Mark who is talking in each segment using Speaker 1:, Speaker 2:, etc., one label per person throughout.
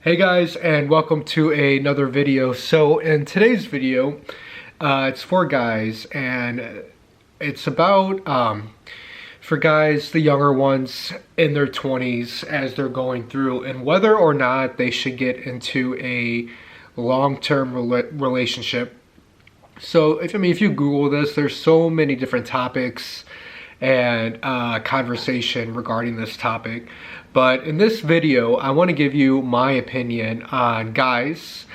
Speaker 1: Hey guys, and welcome to another video. So in today's video, it's for guys, and it's about for guys, the younger ones in their 20s as they're going through, and whether or not they should get into a long-term relationship. So if you Google this, there's so many different topics and conversation regarding this topic. But in this video, I want to give you my opinion on guys,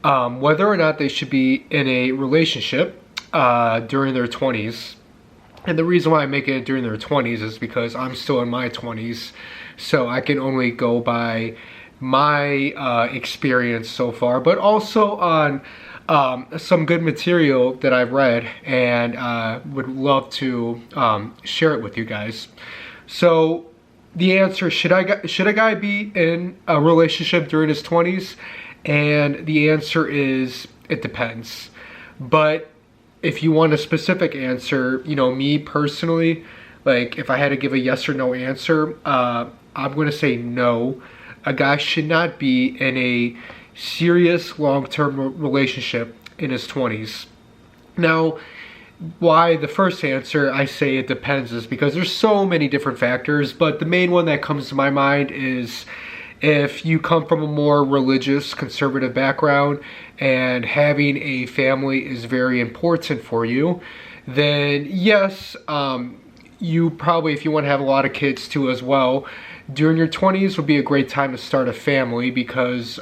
Speaker 1: whether or not they should be in a relationship during their 20s. And the reason why I make it during their 20s is because I'm still in my 20s, so I can only go by my experience so far, but also on some good material that I've read, and would love to share it with you guys. So the answer, should a guy be in a relationship during his 20s? And the answer is, it depends. But if you want a specific answer, me personally, like if I had to give a yes or no answer, I'm going to say no. A guy should not be in a serious long-term relationship in his 20s. Now, why the first answer I say it depends is because there's so many different factors, but the main one that comes to my mind is if you come from a more religious, conservative background and having a family is very important for you, then yes, you probably, if you want to have a lot of kids too as well, during your 20s would be a great time to start a family, because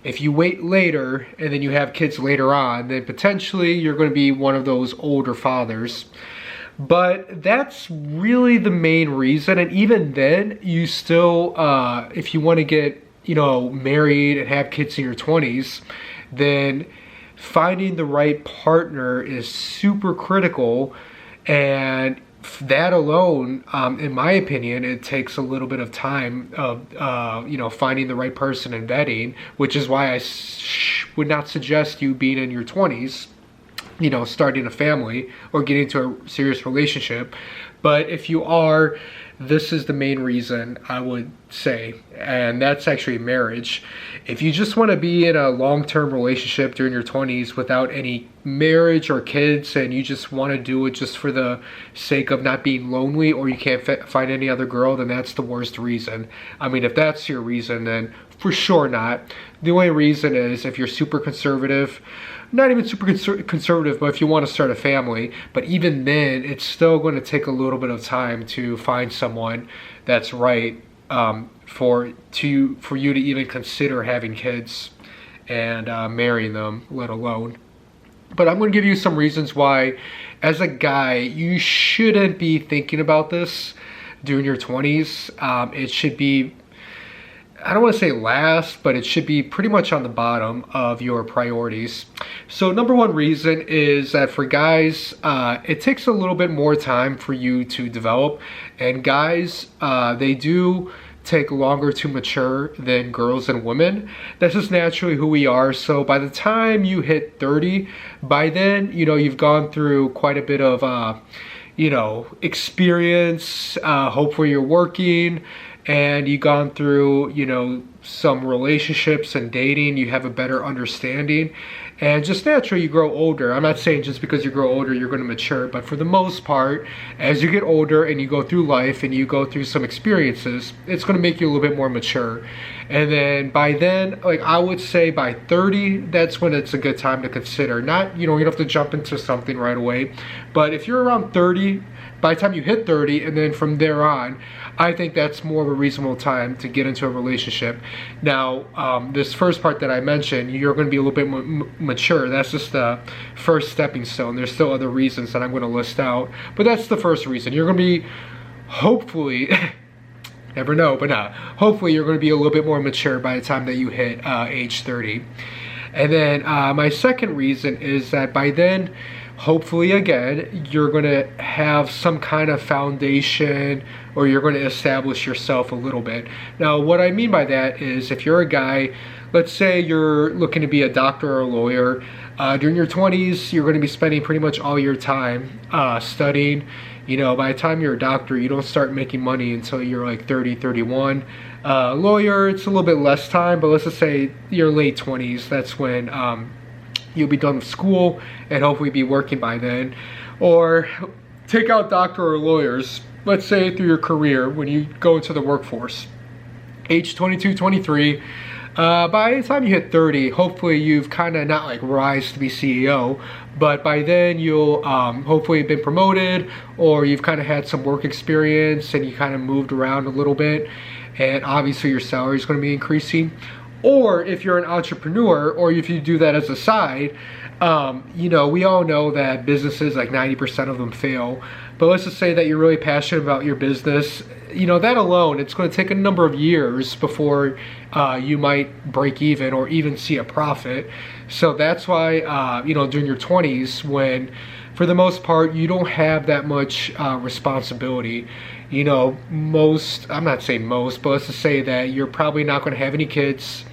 Speaker 1: if you wait later and then you have kids later on, then potentially you're going to be one of those older fathers. But that's really the main reason. And even then, you still, if you want to get, married and have kids in your 20s, then finding the right partner is super critical. And that alone, in my opinion, it takes a little bit of time of, finding the right person and vetting, which is why I would not suggest you being in your 20s, starting a family or getting into a serious relationship. But if you are, this is the main reason I would say, and that's actually marriage. If you just want to be in a long-term relationship during your 20s without any marriage or kids, and you just want to do it just for the sake of not being lonely, or you can't find any other girl, then that's the worst reason. I mean, if that's your reason, then for sure not. The only reason is if you're super conservative, not even super conservative, but if you want to start a family. But even then, it's still going to take a little bit of time to find someone that's right for you to even consider having kids and marrying them, let alone. But I'm going to give you some reasons why, as a guy, you shouldn't be thinking about this during your 20s. It should be, I don't want to say last, but it should be pretty much on the bottom of your priorities. So number one reason is that for guys, it takes a little bit more time for you to develop. And guys, they do take longer to mature than girls and women. That's just naturally who we are. So by the time you hit 30, by then, you've gone through quite a bit of, experience. Hopefully you're working, and you've gone through, some relationships and dating. You have a better understanding, and just naturally you grow older. I'm not saying just because you grow older you're going to mature, but for the most part, as you get older and you go through life and you go through some experiences, it's going to make you a little bit more mature. And then by then, like I would say by 30, that's when it's a good time to consider. Not, you don't have to jump into something right away, but if you're around 30, by the time you hit 30, and then from there on, I think that's more of a reasonable time to get into a relationship. Now, this first part that I mentioned, you're going to be a little bit mature. That's just the first stepping stone. There's still other reasons that I'm going to list out, but that's the first reason. You're going to be, hopefully, never know, but not. Hopefully, you're going to be a little bit more mature by the time that you hit age 30. And then my second reason is that by then, hopefully, again, you're going to have some kind of foundation, or you're going to establish yourself a little bit. Now, what I mean by that is if you're a guy, let's say you're looking to be a doctor or a lawyer, during your 20s, you're going to be spending pretty much all your time studying. By the time you're a doctor, you don't start making money until you're like 30, 31. Lawyer, it's a little bit less time, but let's just say your late 20s. That's when you'll be done with school and hopefully be working by then. Or take out doctor or lawyers, let's say through your career when you go into the workforce. Age 22, 23. By the time you hit 30, hopefully you've kind of not like rise to be CEO, but by then you'll hopefully been promoted, or you've kind of had some work experience and you kind of moved around a little bit, and obviously your salary is going to be increasing. Or if you're an entrepreneur, or if you do that as a side, you know, we all know that businesses, like 90% of them fail. But let's just say that you're really passionate about your business. You know, that alone, it's going to take a number of years before you might break even or even see a profit. So that's why, you know, during your 20s, when for the most part you don't have that much responsibility. You know, most, I'm not saying most, but let's just say that you're probably not going to have any kids.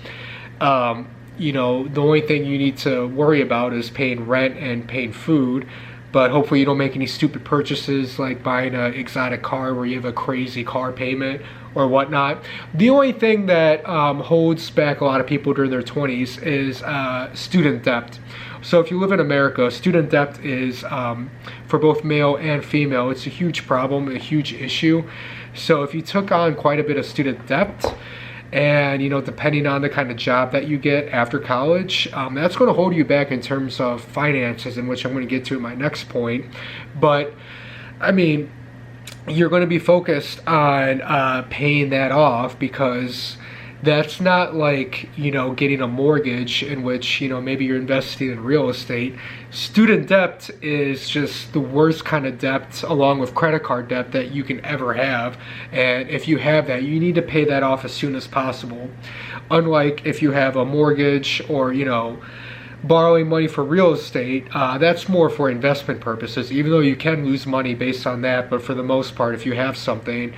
Speaker 1: You know, the only thing you need to worry about is paying rent and paying food. But hopefully you don't make any stupid purchases like buying an exotic car where you have a crazy car payment or whatnot. The only thing that holds back a lot of people during their 20s is student debt. So if you live in America, student debt is, for both male and female, it's a huge problem, a huge issue. So if you took on quite a bit of student debt, and you know, depending on the kind of job that you get after college, that's going to hold you back in terms of finances, in which I'm going to get to in my next point. But I mean, you're going to be focused on paying that off, because that's not like, you know, getting a mortgage in which, you know, maybe you're investing in real estate. Student debt is just the worst kind of debt, along with credit card debt, that you can ever have. And if you have that, you need to pay that off as soon as possible. Unlike if you have a mortgage, or, you know, borrowing money for real estate, that's more for investment purposes, even though you can lose money based on that. But for the most part, if you have something,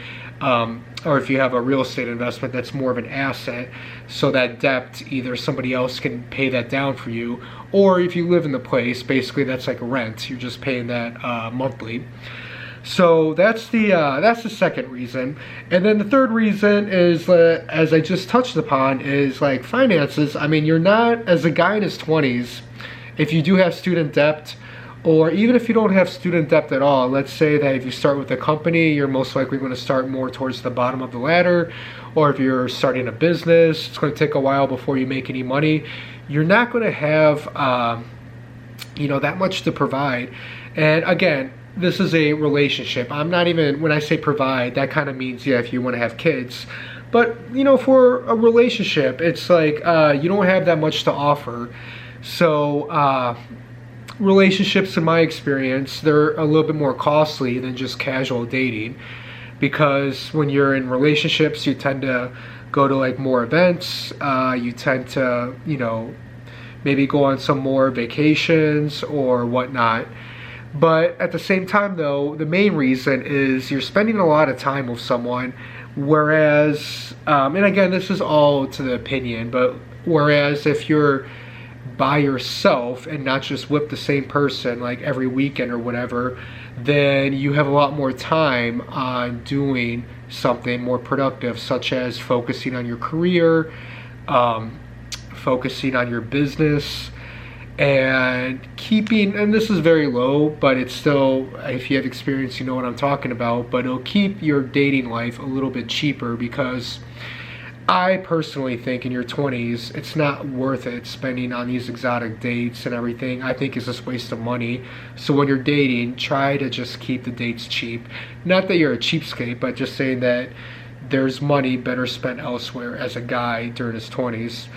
Speaker 1: or if you have a real estate investment, that's more of an asset. So that debt, either somebody else can pay that down for you, or if you live in the place, basically that's like rent. You're just paying that monthly. So that's the second reason. And then the third reason is, as I just touched upon, is like finances. I mean, you're not, as a guy in his 20s, if you do have student debt, or even if you don't have student debt at all, let's say that if you start with a company, you're most likely going to start more towards the bottom of the ladder. Or if you're starting a business, it's going to take a while before you make any money. You're not going to have, you know, that much to provide. And again, this is a relationship. I'm not even, when I say provide, that kind of means, yeah, if you want to have kids. But, you know, for a relationship, it's like you don't have that much to offer. So, relationships, in my experience, they're a little bit more costly than just casual dating, because when you're in relationships, you tend to go to like more events, you tend to, you know, maybe go on some more vacations or whatnot. But at the same time, though, the main reason is you're spending a lot of time with someone, whereas, and again, this is all to the opinion, but whereas if you're by yourself and not just with the same person like every weekend or whatever, then you have a lot more time on doing something more productive, such as focusing on your career, focusing on your business, and keeping, and this is very low, but it's still, if you have experience, you know what I'm talking about, but it'll keep your dating life a little bit cheaper, because I personally think in your 20s, it's not worth it spending on these exotic dates and everything. I think it's just a waste of money. So when you're dating, try to just keep the dates cheap. Not that you're a cheapskate, but just saying that there's money better spent elsewhere as a guy during his 20s.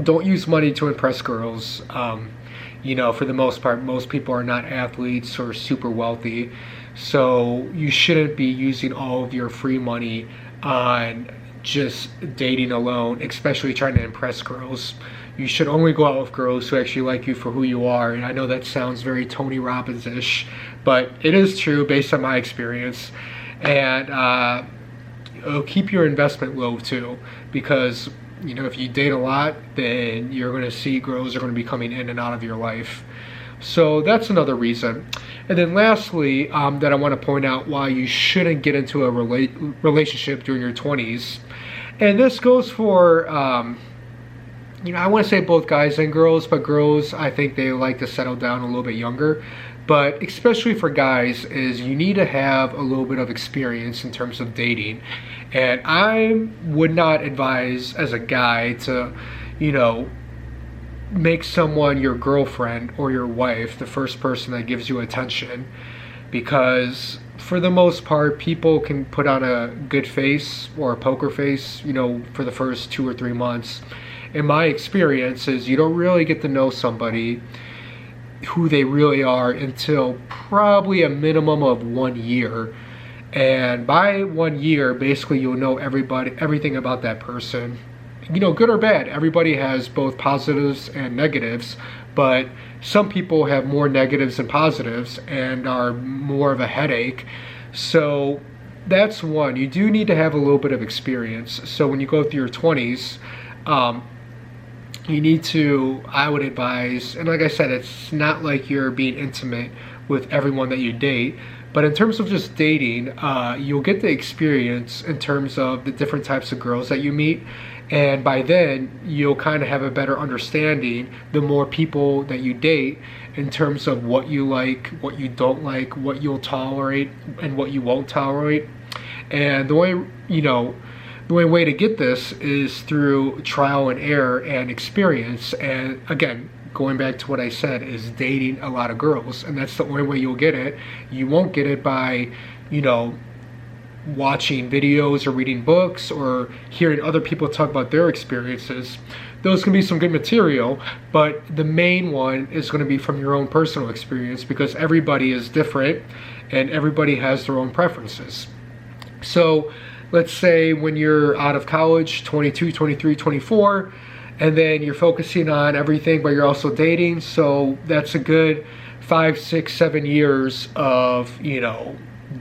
Speaker 1: Don't use money to impress girls. You know, for the most part, most people are not athletes or super wealthy. So you shouldn't be using all of your free money on just dating alone, especially trying to impress girls. You should only go out with girls who actually like you for who you are. And I know that sounds very Tony Robbins-ish, but it is true based on my experience. And it'll keep your investment low too, because, you know, if you date a lot, then you're going to see girls are going to be coming in and out of your life. So that's another reason. And then lastly, that I want to point out why you shouldn't get into a relationship during your 20s. And this goes for, I want to say both guys and girls, but girls, I think they like to settle down a little bit younger. But especially for guys, is you need to have a little bit of experience in terms of dating. And I would not advise as a guy to, make someone your girlfriend or your wife the first person that gives you attention, because for the most part people can put on a good face or a poker face, for the first 2 or 3 months. In my experience is you don't really get to know somebody who they really are until probably a minimum of 1 year. And by 1 year, basically you'll know everything about that person. Good or bad, everybody has both positives and negatives, but some people have more negatives than positives and are more of a headache. So that's one. You do need to have a little bit of experience. So when you go through your 20s, you need to, I would advise, and like I said, it's not like you're being intimate with everyone that you date, but in terms of just dating, you'll get the experience in terms of the different types of girls that you meet. And by then, you'll kind of have a better understanding, the more people that you date, in terms of what you like, what you don't like, what you'll tolerate, and what you won't tolerate. And the only way to get this is through trial and error and experience. And again, going back to what I said, is dating a lot of girls. And that's the only way you'll get it. You won't get it by, watching videos or reading books or hearing other people talk about their experiences. Those can be some good material, but the main one is going to be from your own personal experience, because everybody is different and everybody has their own preferences. So let's say when you're out of college, 22, 23, 24, and then you're focusing on everything, but you're also dating. So that's a good 5, 6, 7 years of,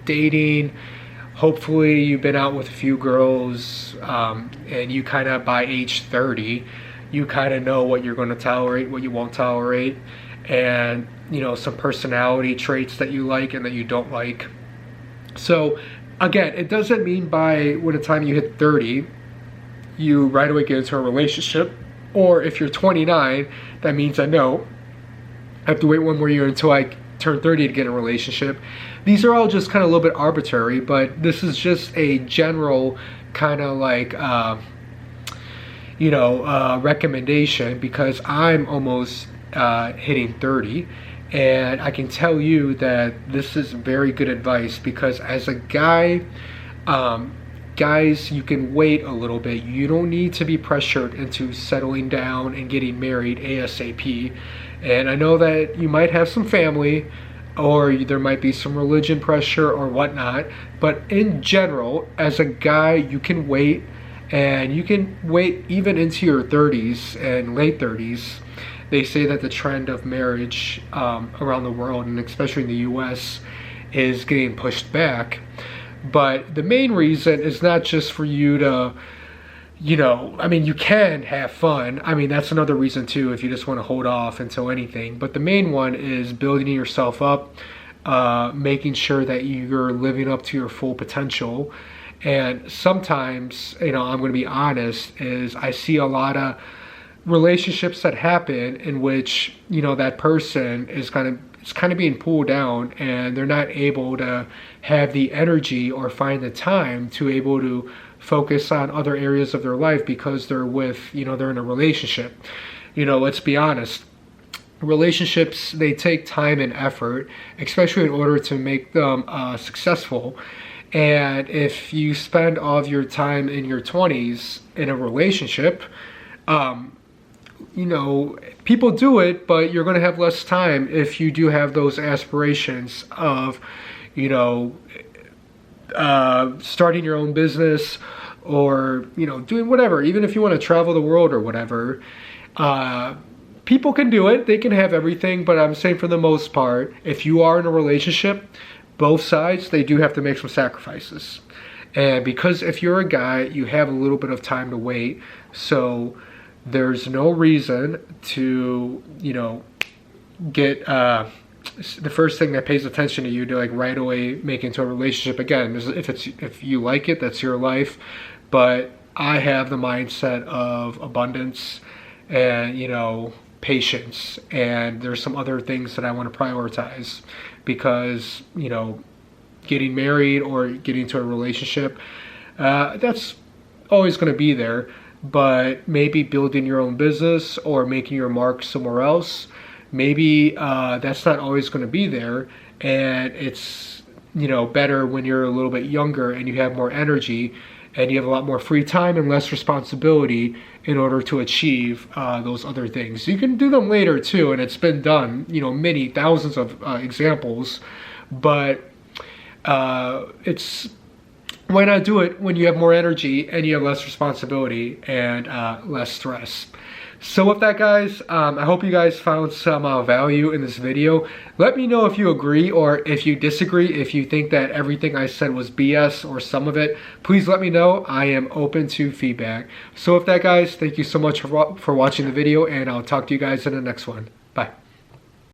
Speaker 1: dating. Hopefully you've been out with a few girls, and you kind of, by age 30, you kind of know what you're going to tolerate, what you won't tolerate, and, some personality traits that you like and that you don't like. So again, it doesn't mean by the time you hit 30, you right away get into a relationship. Or if you're 29, that means I have to wait 1 more year until I turn 30 to get a relationship. These are all just kind of a little bit arbitrary, but this is just a general kind of like, recommendation, because I'm almost hitting 30. And I can tell you that this is very good advice, because as a guy, guys, you can wait a little bit. You don't need to be pressured into settling down and getting married ASAP. And I know that you might have some family, or there might be some religion pressure or whatnot, but in general, as a guy, you can wait, and you can wait even into your 30s and late 30s. They say that the trend of marriage around the world, and especially in the US, is getting pushed back. But the main reason is not just for you to, you can have fun. That's another reason too, if you just want to hold off until anything. But the main one is building yourself up, making sure that you're living up to your full potential. And sometimes, I'm going to be honest, is I see a lot of relationships that happen in which, that person is kind of being pulled down, and they're not able to have the energy or find the time to able to focus on other areas of their life, because they're they're in a relationship. Let's be honest, relationships, they take time and effort, especially in order to make them successful. And if you spend all of your time in your 20s in a relationship, people do it, but you're going to have less time if you do have those aspirations of, starting your own business, or, doing whatever, even if you want to travel the world or whatever. People can do it, they can have everything, but I'm saying for the most part, if you are in a relationship, both sides, they do have to make some sacrifices. And because if you're a guy, you have a little bit of time to wait, so there's no reason to, get the first thing that pays attention to you to like right away make into a relationship. Again, if you like it, that's your life. But I have the mindset of abundance and, you know, patience, and there's some other things that I want to prioritize, because, you know, getting married or getting into a relationship, that's always going to be there, but maybe building your own business or making your mark somewhere else, maybe that's not always going to be there. And it's, you know, better when you're a little bit younger and you have more energy and you have a lot more free time and less responsibility in order to achieve those other things. You can do them later too, and it's been done, you know, many thousands of examples, but it's, why not do it when you have more energy and you have less responsibility and less stress? So with that, guys, I hope you guys found some value in this video. Let me know if you agree or if you disagree. If you think that everything I said was BS or some of it, please let me know. I am open to feedback. So with that, guys, thank you so much for watching the video, and I'll talk to you guys in the next one. Bye.